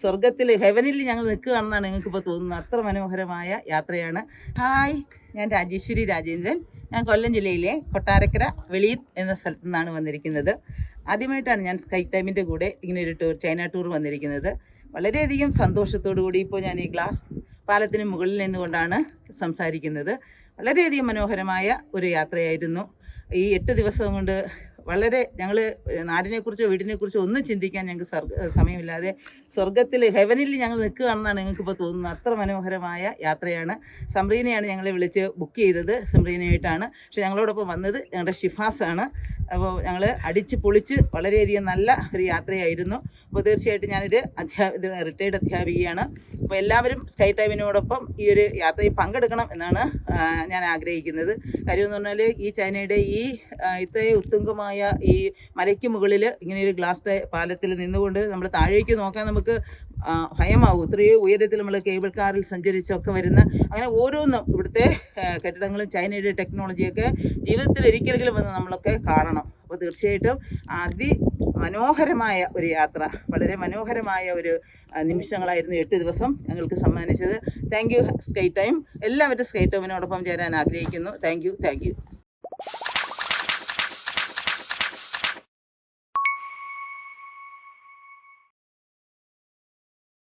സ്വർഗത്തിൽ ഹെവനിൽ ഞങ്ങൾ നിൽക്കുകയാണെന്നാണ് നിങ്ങൾക്കിപ്പോൾ തോന്നുന്നത്. അത്ര മനോഹരമായ യാത്രയാണ്. ഹായ്, ഞാൻ രാജേശ്വരി രാജേന്ദ്രൻ. ഞാൻ കൊല്ലം ജില്ലയിലെ കൊട്ടാരക്കര വെളിയിൽ എന്ന സ്ഥലത്തു നിന്നാണ് വന്നിരിക്കുന്നത്. ആദ്യമായിട്ടാണ് ഞാൻ സ്കൈ ടൈമിൻ്റെ കൂടെ ഇങ്ങനെ ഒരു ചൈന ടൂർ വന്നിരിക്കുന്നത്. വളരെയധികം സന്തോഷത്തോടു കൂടി ഇപ്പോൾ ഞാൻ ഈ ഗ്ലാസ് പാലത്തിന് മുകളിൽ നിന്നുകൊണ്ടാണ് സംസാരിക്കുന്നത്. വളരെയധികം മനോഹരമായ ഒരു യാത്രയായിരുന്നു. ഈ 8 ദിവസം കൊണ്ട് വളരെ ഞങ്ങൾ നാടിനെക്കുറിച്ചോ വീടിനെക്കുറിച്ചോ ഒന്നും ചിന്തിക്കാൻ ഞങ്ങൾക്ക് സമയമില്ലാതെ സ്വർഗത്തിൽ ഹെവനിൽ ഞങ്ങൾ നിൽക്കുകയാണെന്നാണ് നിങ്ങൾക്കിപ്പോൾ തോന്നുന്നത്. അത്ര മനോഹരമായ യാത്രയാണ്. സംറീനയാണ് ഞങ്ങളെ വിളിച്ച് ബുക്ക് ചെയ്തത്. സംറീനയായിട്ടാണ്. പക്ഷേ ഞങ്ങളോടൊപ്പം വന്നത് ഞങ്ങളുടെ ഷിഫാസാണ്. അപ്പോൾ ഞങ്ങൾ അടിച്ച് പൊളിച്ച് വളരെയധികം നല്ല ഒരു യാത്രയായിരുന്നു. അപ്പോൾ തീർച്ചയായിട്ടും ഞാനൊരു റിട്ടയർഡ് അധ്യാപികയാണ്. അപ്പോൾ എല്ലാവരും സ്കൈ ടൈമിനോടൊപ്പം ഈ ഒരു യാത്രയിൽ പങ്കെടുക്കണം എന്നാണ് ഞാൻ ആഗ്രഹിക്കുന്നത്. കാര്യമെന്ന് പറഞ്ഞാൽ ഈ ചൈനയുടെ ഈ ഇത്രയും ഉത്തുംഗമായ ഈ മലയ്ക്ക് മുകളിൽ ഇങ്ങനെ ഒരു ഗ്ലാസ് പാലത്തിൽ നിന്നുകൊണ്ട് നമ്മൾ താഴേക്ക് നോക്കാൻ നമുക്ക് ഭയമാവും. ഇത്രയും ഉയരത്തിൽ നമ്മൾ കേബിൾ കാറിൽ സഞ്ചരിച്ചൊക്കെ വരുന്ന അങ്ങനെ ഓരോന്നും ഇവിടുത്തെ കെട്ടിടങ്ങളും ചൈനയുടെ ടെക്നോളജിയൊക്കെ ജീവിതത്തിൽ ഒരിക്കലെങ്കിലും വന്ന് നമ്മളൊക്കെ കാണണം. അപ്പോൾ തീർച്ചയായിട്ടും അതിമനോഹരമായ ഒരു യാത്ര, വളരെ മനോഹരമായ ഒരു നിമിഷങ്ങളായിരുന്നു 8 ദിവസം ഞങ്ങൾക്ക് സമ്മാനിച്ചത്. Thank you sky time. എല്ലാവരും സ്കൈ ടൈമിനോടൊപ്പം ചേരാൻ ആഗ്രഹിക്കുന്നു. Thank you.